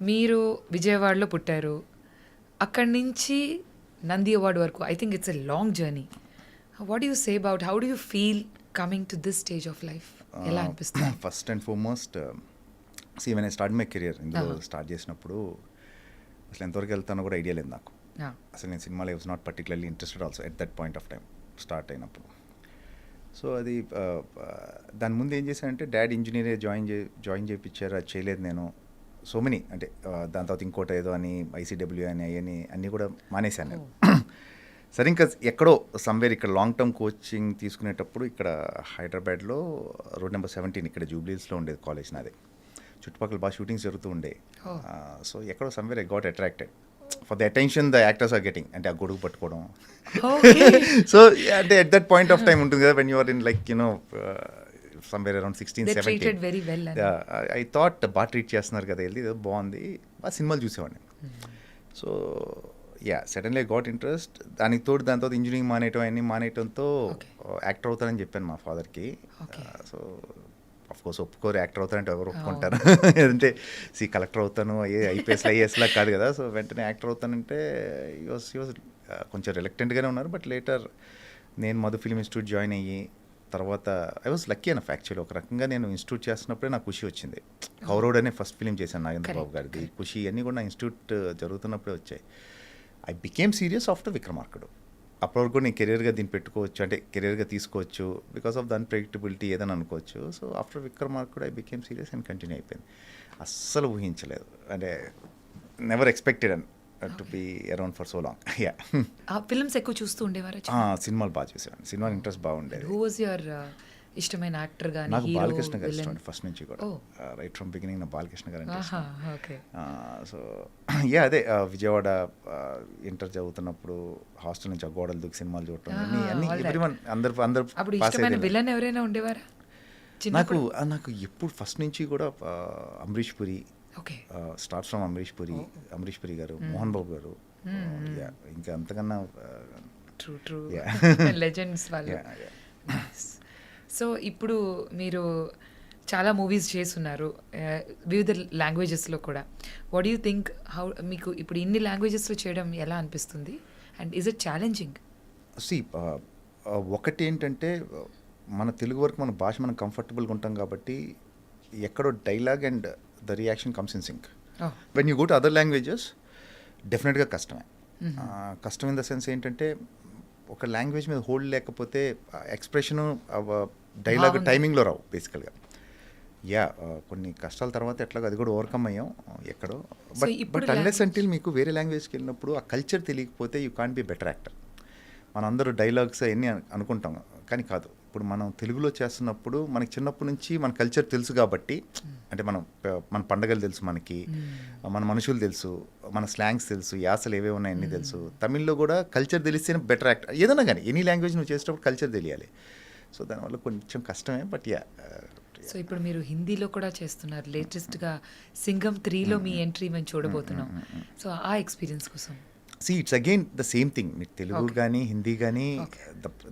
మీరు విజయవాడలో పుట్టారు, అక్కడి నుంచి నంది అవార్డు వరకు. I think it's a long journey. What you say about how do you feel coming to this stage of life? ఎలా అనిపిస్తుంది? First and foremost when I start my career ఇందులో start చేసినప్పుడు అసలు ఎంతవరకు వెళ్తానో కూడా ఐడియా లేదు నాకు. అసలు నేను సినిమాలో I was not particularly interested also at that point of time start అయినప్పుడు. సో అది దాని ముందు ఏం చేశానంటే డాడీ ఇంజనీర్ జాయిన్ చేయించారు, అది చేయలేదు నేను. సో మెనీ అంటే దాని తర్వాత ఇంకోటి ఏదో అని ఐసీడబ్ల్యూ అని అవన్నీ అన్నీ కూడా మానేశాను నేను. సరే ఇంకా ఎక్కడో సమ్వేర్ ఇక్కడ లాంగ్ టర్మ్ కోచింగ్ తీసుకునేటప్పుడు ఇక్కడ హైదరాబాద్లో రోడ్ నెంబర్ 17 ఇక్కడ జూబ్లీస్లో ఉండేది కాలేజ్ నాది. చుట్టుపక్కల బాగా షూటింగ్స్ జరుగుతూ ఉండే. సో ఎక్కడో somewhere I got attracted for the attention the actors are getting, అంటే ఆ గొడుగు పట్టుకోవడం. సో అంటే at that point of time ఉంటుంది కదా when you are in like you know somewhere around 16-17. I thought బాగా ట్రీట్ చేస్తున్నారు కదా, వెళ్ళి ఏదో బాగుంది, బాగా సినిమాలు చూసేవాడిని. So suddenly got interest. దానికి తోడు దాని తర్వాత ఇంజనీరింగ్ మానేయటంతో యాక్టర్ అవుతానని చెప్పాను మా ఫాదర్కి. సో అఫ్కోర్స్ ఒప్పుకోరు, యాక్టర్ అవుతానంటే ఎవరు ఒప్పుకుంటారు? అంటే కలెక్టర్ అవుతాను, ఐఏఎస్లా కాదు కదా. సో వెంటనే యాక్టర్ అవుతానంటే ఈ వాజ్ కొంచెం రిలక్టెంట్గానే ఉన్నారు. బట్ లేటర్ నేను మధు ఫిల్మ్ ఇన్స్టిట్యూట్ జాయిన్ అయ్యి తర్వాత I was lucky enough actually. ఒక రకంగా నేను ఇన్స్టిట్యూట్ చేస్తున్నప్పుడే నాకు ఖుషి వచ్చింది. కౌరవుడ్ అనే ఫస్ట్ ఫిల్మ్ చేశాను నాగేంద్ర బాబు గారిది. ఖుషి అన్నీ కూడా నా ఇన్స్టిట్యూట్ జరుగుతున్నప్పుడే వచ్చాయి. ఐ బికేమ్ సీరియస్ ఆఫ్టర్ విక్రమార్కుడు. అప్పటి వరకు నేను కెరీర్గా దీన్ని పెట్టుకోవచ్చు, అంటే కెరీర్గా తీసుకోవచ్చు బికాస్ ఆఫ్ ద అన్ప్రెడిక్టబిలిటీ ఏదని అనుకోవచ్చు. So after Vikramarkudu I became serious and continue అయిపోయింది. అస్సలు ఊహించలేదు, అంటే never expected and to be around for so long. Films ఎక్కువ చూస్తూ ఉండేవారు? సినిమాలు బాగా చూసేవాడిని, సినిమాలు ఇంట్రెస్ట్ బాగుండేది. హూ వాజ్ యువర్ ఇష్టమైన యాక్టర్ గాని? నాకు బాలకృష్ణ గారు ఇష్టం ఫస్ట్ నుంచి కూడా. రైట్ ఫ్రమ్ బిగినింగ్ నా బాలకృష్ణ గారు అంటే ఇష్టం. సో అదే విజయవాడ ఇంటర్ చదువుతున్నప్పుడు హాస్టల్ నుంచి గోడలు దూకి సినిమాలు చూడటం అన్ని ఎవ్రీవన్ అందరు విలన్ ఎవరైనా ఉండేవారా? నాకు ఎప్పుడు ఫస్ట్ నుంచి కూడా అమరీష్ పురి, స్టార్ట్ ఫ్రమ్ అమరీష్ పురి గారు, మోహన్ బాబు గారు, ఇంకా అంతకన్నా లెజెండ్స్ వాళ్ళు. సో ఇప్పుడు మీరు చాలా మూవీస్ చేస్తున్నారు వివిధ లాంగ్వేజెస్లో కూడా. వాట్ యూ థింక్ హౌ మీకు ఇప్పుడు ఇన్ని లాంగ్వేజెస్లో చేయడం ఎలా అనిపిస్తుంది? And is it challenging? ఒకటి ఏంటంటే మన తెలుగు వరకు మన భాష మనం కంఫర్టబుల్గా ఉంటాం కాబట్టి ఎక్కడో dialogue and the reaction comes in sync. When you go to other languages డెఫినెట్గా కష్టమే. కష్టం ఇన్ ద సెన్స్ ఏంటంటే ఒక లాంగ్వేజ్ మీద హోల్డ్ లేకపోతే ఎక్స్ప్రెషను డైలాగ్ టైమింగ్లో రావు బేసికల్గా. కొన్ని కష్టాల తర్వాత ఎట్లాగో అది కూడా ఓవర్కమ్ అయ్యాం ఎక్కడో. బట్ అన్లెస్ అంటిల్ మీకు వేరే లాంగ్వేజ్కి వెళ్ళినప్పుడు ఆ కల్చర్ తెలియకపోతే you can't be better actor. మనం అందరూ డైలాగ్స్ అవన్నీ అనుకుంటాం కానీ కాదు. ఇప్పుడు మనం తెలుగులో చేస్తున్నప్పుడు మనకి చిన్నప్పటి నుంచి మన కల్చర్ తెలుసు కాబట్టి, అంటే మన పండగలు తెలుసు, మనకి మన మనుషులు తెలుసు, మన స్లాంగ్స్ తెలుసు, యాసలు ఏవే ఉన్నాయి అన్నీ తెలుసు. తమిళ్లో కూడా కల్చర్ తెలిస్తేనే బెటర్ యాక్టర్. ఏదైనా కానీ ఎనీ లాంగ్వేజ్ నువ్వు చేసేటప్పుడు కల్చర్ తెలియాలి. సో దానివల్ల కొంచెం కష్టమే. బట్ సో ఇప్పుడు మీరు హిందీలో కూడా చేస్తున్నారు. లేటెస్ట్గా సింగం 3లో మీ ఎంట్రీ మేము చూడబోతున్నాం. సో ఆ ఎక్స్పీరియన్స్ కోసం it's again the same thing. మీకు తెలుగు కానీ హిందీ కానీ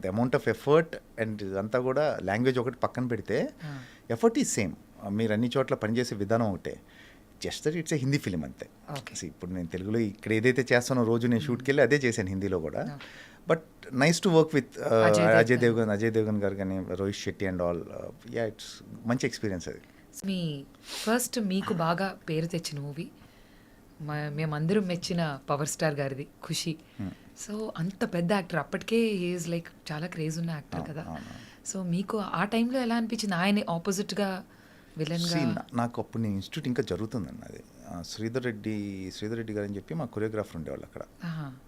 the amount of effort and ఇదంతా కూడా లాంగ్వేజ్ ఒకటి పక్కన పెడితే ఎఫర్ట్ ఈజ్ సేమ్. మీరు అన్ని చోట్ల పనిచేసే విధానం ఒకటే. Just that it's a Hindi film అంతే. ఇప్పుడు నేను తెలుగులో ఇక్కడ ఏదైతే చేస్తానో రోజు నేను షూట్కి వెళ్ళి అదే చేశాను హిందీలో కూడా. But nice to work with Ajay Devgan garu కానీ Rohit Shetty and all. It's మంచి ఎక్స్పీరియన్స్ అది. మీ ఫస్ట్ మీకు బాగా పేరు తెచ్చిన మూవీ మేమందరం మెచ్చిన పవర్ స్టార్ గారిది ఖుషి. సో అంత పెద్ద యాక్టర్, అప్పటికే ఈజ్ లైక్ చాలా క్రేజ్ ఉన్న యాక్టర్ కదా. సో మీకు ఆ టైంలో ఎలా అనిపించింది ఆయన ఆపోజిట్గా విలన్గా? నాకు అప్పుడు నేను ఇన్స్టిట్యూట్ ఇంకా జరుగుతుందండి అది. శ్రీధర్ రెడ్డి గారు అని చెప్పి మా కొరియోగ్రాఫర్ ఉండేవాళ్ళు అక్కడ.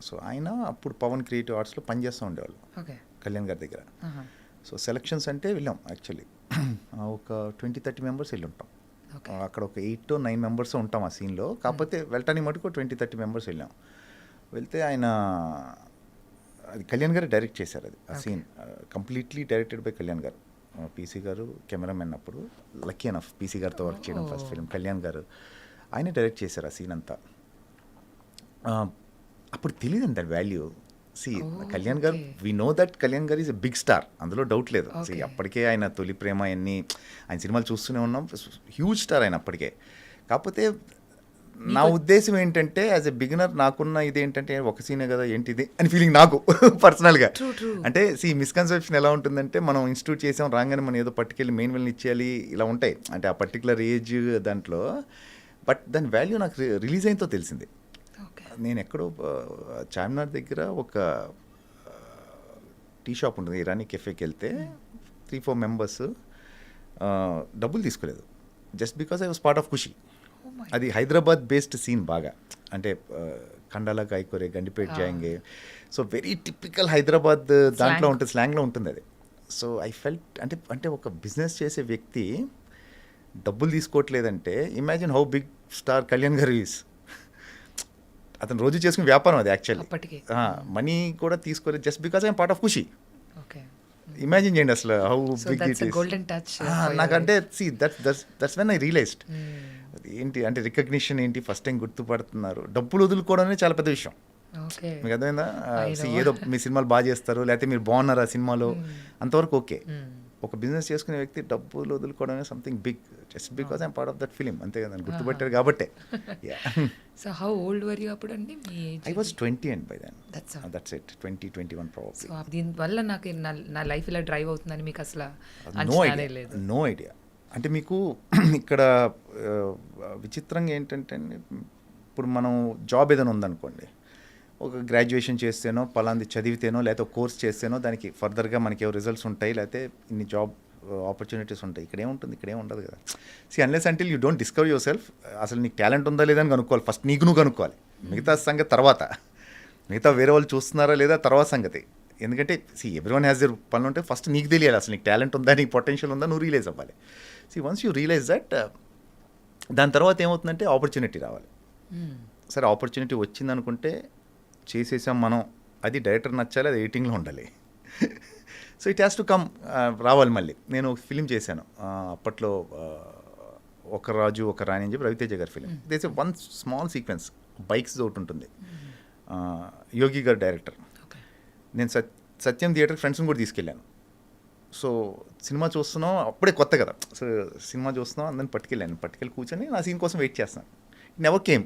సో ఆయన అప్పుడు పవన్ క్రియేటివ్ ఆర్ట్స్లో పనిచేస్తూ ఉండేవాళ్ళు కళ్యాణ్ గారి దగ్గర. సో సెలక్షన్స్ అంటే వెళ్ళాం యాక్చువల్లీ. ఒక 20-30 మెంబర్స్ వెళ్ళి ఉంటాం అక్కడ. ఒక 8-9 మెంబర్స్ ఉంటాం ఆ సీన్లో. కాకపోతే వెళ్ళటానికి మటుకు 20-30 మెంబర్స్ వెళ్ళాం. వెళ్తే ఆయన అది కళ్యాణ్ గారు డైరెక్ట్ చేశారు అది. ఆ scene completely directed by Kalyan garu. PC garu cameraman. అప్పుడు లక్కీ ఎనఫ్ పీసీ గారితో వర్క్ చేయడం ఫస్ట్ ఫిల్మ్. కళ్యాణ్ గారు ఆయన డైరెక్ట్ చేశారు ఆ సీన్ అంతా. అప్పుడు తెలియదండి దాని వాల్యూ. కళ్యాణ్ గారు, వీ నో దట్ కళ్యాణ్ గారు ఈజ్ ఎ బిగ్ స్టార్, అందులో డౌట్ లేదు. అప్పటికే ఆయన తొలి ప్రేమ అన్నీ ఆయన సినిమాలు చూస్తూనే ఉన్నాం. హ్యూజ్ స్టార్ ఆయన అప్పటికే. కాకపోతే నా ఉద్దేశం ఏంటంటే యాజ్ ఎ బిగినర్ నాకున్న ఇదేంటంటే ఒక సీనే కదా ఏంటిది అని ఫీలింగ్ నాకు పర్సనల్గా. అంటే మిస్కన్సెప్షన్ ఎలా ఉంటుందంటే మనం ఇన్స్టిట్యూట్ చేసాం రాగానే మనం ఏదో పట్టుకెళ్ళి మెయిన్ వెళ్ళి ఇచ్చేయాలి ఇలా ఉంటాయి అంటే ఆ పర్టికులర్ ఏజ్ దాంట్లో. బట్ దాని వాల్యూ నాకు రిలీజ్ అయినతో తెలిసింది. నేను ఎక్కడో చార్మినార్ దగ్గర ఒక టీ షాప్ ఉంటుంది, ఇరానీ కెఫేకి వెళ్తే 3-4 మెంబర్స్ డబ్బులు తీసుకోలేదు just because I was part of Khushi. అది హైదరాబాద్ బేస్డ్ సీన్ బాగా అంటే కండాలా కాయకూరే గండిపేట్ జాయింగే. సో వెరీ టిపికల్ హైదరాబాద్ దాంట్లో ఉంటుంది, స్లాంగ్లో ఉంటుంది అది. సో ఐ ఫెల్ట్ అంటే అంటే ఒక బిజినెస్ చేసే వ్యక్తి డబ్బులు తీసుకోవట్లేదంటే imagine how big star Kalyan garu is. అతను రోజు చేసుకునే వ్యాపారం అది యాక్చువల్లీ. మనీ కూడా తీసుకోలేదు just because I'm part of Kushi. Imagine చేయండి అసలు హౌ బిగ్ ఇట్ ఈస్. నాకంటే దట్స్ వెన్ ఐ రియలైజ్డ్ ఏంటి అంటే రికగ్నిషన్ ఏంటి, ఫస్ట్ టైం గుర్తుపడుతున్నారు. డబ్బులు వదులుకోవడం అనేది చాలా పెద్ద విషయం. మీకు అర్థమైందా? ఏదో మీ సినిమాలు బాగా చేస్తారు లేకపోతే మీరు బాగున్నారు ఆ సినిమాలో అంతవరకు ఓకే. ఒక బిజినెస్ చేసుకునే వ్యక్తి డబ్బులు వదులుకోవడం అనేది something big just because I'm part of that film. అంతే కదా, గుర్తుపట్టారు కాబట్టే. So how old were you అప్పుడు అండి? I was 20 and by then that's it 20-21 probably. సో దీనివల్ల నాకు నా లైఫ్ ఇలా డ్రైవ్ అవుతుందని మీకు అసలు నో ఐడియా. అంటే మీకు ఇక్కడ విచిత్రంగా ఏంటంటే ఇప్పుడు మనం జాబ్ ఏదైనా ఉందనుకోండి, ఒక గ్రాడ్యుయేషన్ చేస్తేనో పలాంది చదివితేనో లేకపోతే కోర్స్ చేస్తేనో దానికి ఫర్దర్గా మనకి ఏవో రిజల్ట్స్ ఉంటాయి లేకపోతే ఇన్ని జాబ్ ఆపర్చునిటీస్ ఉంటాయి. ఇక్కడ ఏముంటుంది, ఇక్కడ ఏముండదు కదా. Unless until you don't discover your self. అసలు నీకు టాలెంట్ ఉందా లేదా అని కనుక్కోవాలి ఫస్ట్, నీకు నువ్వు కనుక్కోవాలి. మిగతా సంగతి తర్వాత, మిగతా వేరే వాళ్ళు చూస్తున్నారా లేదా తర్వాత సంగతి. ఎందుకంటే ఎవ్రీవన్ హ్యాస్ దేర్ పనులు ఉంటే ఫస్ట్ నీకు తెలియాలి అసలు నీకు టాలెంట్ ఉందా, నీకు పొటెన్షియల్ ఉందా, నువ్వు రియలైజ్ అవ్వాలి. వన్స్ యూ రియలైజ్ దట్ దాని తర్వాత ఏమవుతుందంటే ఆపర్చునిటీ రావాలి. సరే ఆపర్చునిటీ వచ్చింది అనుకుంటే చేసేసాం మనం, అది డైరెక్టర్ నచ్చాలి, అది ఎడిటింగ్లో ఉండాలి. So it has to come, రావాలి. మళ్ళీ నేను ఒక ఫిలిం చేశాను అప్పట్లో, ఒక రాజు ఒక రాణి అని చెప్పి Ravi Teja garu film. There's one small sequence bikes ఒకటి ఉంటుంది, యోగి గారు డైరెక్టర్. నేను సత్యం థియేటర్ ఫ్రెండ్స్ని కూడా తీసుకెళ్ళాను. సో సినిమా చూస్తున్నాం, అప్పుడే కొత్త కదా, సో సినిమా చూస్తున్నాం అందరిని పట్టుకెళ్ళి కూర్చొని నా సీన్ కోసం వెయిట్ చేస్తాను. నెవర్ కేమ్,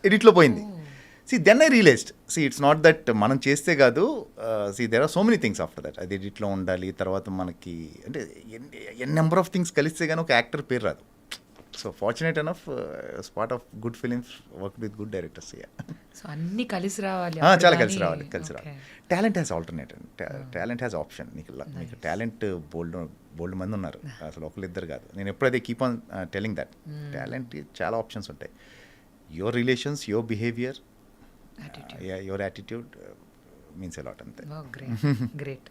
ఎడిట్లో పోయింది. Then I realised it's not that మనం చేస్తే కాదు, there are so many things after that. అది ఎడిట్లో ఉండాలి, తర్వాత మనకి అంటే నెంబర్ ఆఫ్ థింగ్స్ కలిస్తే కానీ ఒక యాక్టర్ పేరు రాదు. So fortunate enough part of good films, work with good directors. So అన్నీ కలిసి రావాలి, చాలా కలిసి రావాలి. Talent has alternative, talent has option. మీకు టాలెంట్ బోల్డ్ మంది ఉన్నారు, అసలు ఒకళ్ళిద్దరు కాదు. నేను ఎప్పుడైతే keep on telling that talent చాలా ఆప్షన్స్ ఉంటాయి. Your relations, your behaviour, your attitude means a lot. అంతే. గ్రేట్.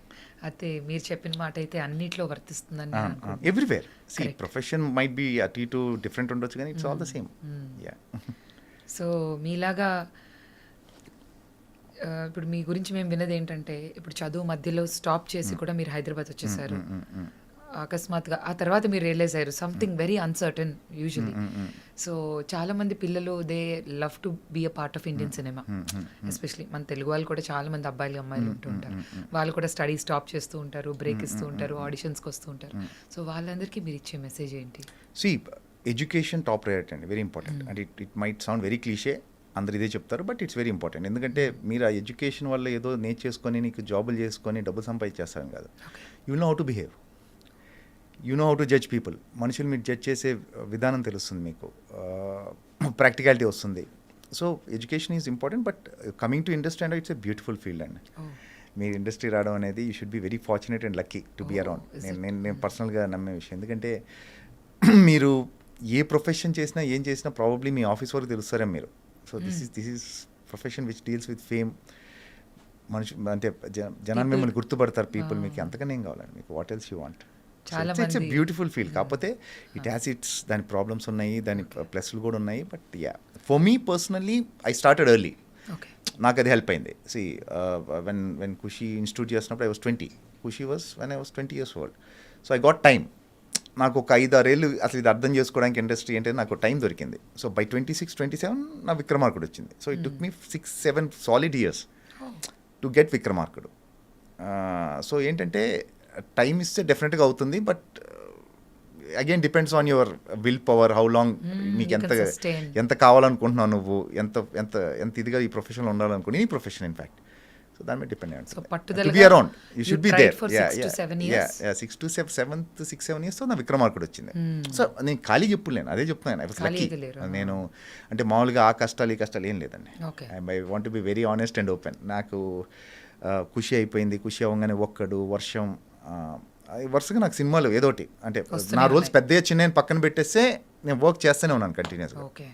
అయితే మీరు చెప్పిన మాట అయితే అన్నిట్లో వర్తిస్తుందని ఎవ్రీవేర్. ప్రొఫెషన్ మైట్ బి అటు ఇటు డిఫరెంట్ ఉండొచ్చు కానీ it's all the same. So మీలాగా ఇప్పుడు మీ గురించి మేము విన్నది ఏంటంటే ఇప్పుడు చదువు మధ్యలో స్టాప్ చేసి కూడా మీరు హైదరాబాద్ వచ్చేసారు అకస్మాత్తుగా. ఆ తర్వాత మీరు రియలైజ్ అయ్యారు something very uncertain usually. So చాలా మంది పిల్లలు they love to be a part of Indian cinema, especially మన తెలుగు వాళ్ళు కూడా చాలా మంది అబ్బాయిలు అమ్మాయిలు ఉంటూ ఉంటారు. వాళ్ళు కూడా స్టడీ స్టాప్ చేస్తూ ఉంటారు, బ్రేక్ ఇస్తూ ఉంటారు, ఆడిషన్స్కి వస్తూ ఉంటారు. సో వాళ్ళందరికీ మీరు ఇచ్చే మెసేజ్ ఏంటి? ఎడ్యుకేషన్ టాప్ ప్రయారిటీ అండి, very important. And it might sound very cliche, అందరు ఇదే చెప్తారు, బట్ ఇట్స్ వెరీ ఇంపార్టెంట్. ఎందుకంటే మీరు ఆ ఎడ్యుకేషన్ వల్ల ఏదో నేర్చేసుకొని నీకు జాబులు చేసుకొని డబ్బులు సంపాదించేస్తాను కాదు. You will know how to behave, you know how to judge people. మనుషులు మీరు జడ్జ్ చేసే విధానం తెలుస్తుంది, మీకు ప్రాక్టికాలిటీ వస్తుంది. So education is important. But coming to industry and it's a beautiful field అండి. మీరు ఇండస్ట్రీ రావడం అనేది you should be very fortunate and lucky to be around. నేను పర్సనల్గా నమ్మే విషయం. ఎందుకంటే మీరు ఏ ప్రొఫెషన్ చేసినా ఏం చేసినా ప్రాబబ్లీ మీ ఆఫీస్ వరకు తెలుస్తారే మీరు. So this is profession which deals with fame. మనిషి అంటే జనాన్ని మిమ్మల్ని గుర్తుపడతారు పీపుల్. మీకు అంతకన్నా ఏం కావాలండి, మీకు what else you want. It's a beautiful feel. కాకపోతే ఇట్ హ్యాస్ ఇట్స్ దాని ప్రాబ్లమ్స్ ఉన్నాయి, దాని ప్లస్లు కూడా ఉన్నాయి. But for me personally I started early. నాకు అది హెల్ప్ అయింది. వెన్ ఖుషి ఇన్స్టిట్యూట్ చేసినప్పుడు I was 20, Kushi was when I was 20 years old. So I got time. నాకు ఒక 5-6 ఏళ్ళు అసలు ఇది అర్థం చేసుకోవడానికి ఇండస్ట్రీ ఏంటంటే నాకు టైం దొరికింది. సో బై 26-27 నా విక్రమార్కుడు వచ్చింది. So it took me 6-7 solid years to get again depends on your will power, how long నీకు you ఎంత can sustain. ఎంత కావాలనుకుంటున్నావు నువ్వు, ఎంత ఎంత ఎంత ఇదిగా ఈ ప్రొఫెషన్లో ఉండాలనుకుని, ఈ ప్రొఫెషన్ ఇన్ఫ్యాక్ట్. సో దాని మీద డిపెండ్ So, అయ్యింది. పట్టుదలగా be around you you should be tried there. for 6 to 7 years. 6 to 7 years నా విక్రమార్కుడు వచ్చింది. సో నేను ఖాళీగా ఎప్పుడు లేను, అదే చెప్తున్నాను. I was lucky. ఖాళీగా లేరు. నేను అంటే మామూలుగా ఆ కష్టాలు ఈ కష్టాలు ఏం లేదండి. Okay. I want be very honest and open. నాకు ఖుషి అయిపోయింది, ఖుషి అవ్వగానే ఒక్కడు వర్షం, వరుసగా నాకు సినిమాలు ఏదోటి అంటే వస్తూనే నా రోల్స్ ఉన్నాయి. పెద్దగా చిన్న పక్కన పెట్టేస్తే నేను వర్క్ చేస్తూనే ఉన్నాను కంటిన్యూస్గా. ఓకే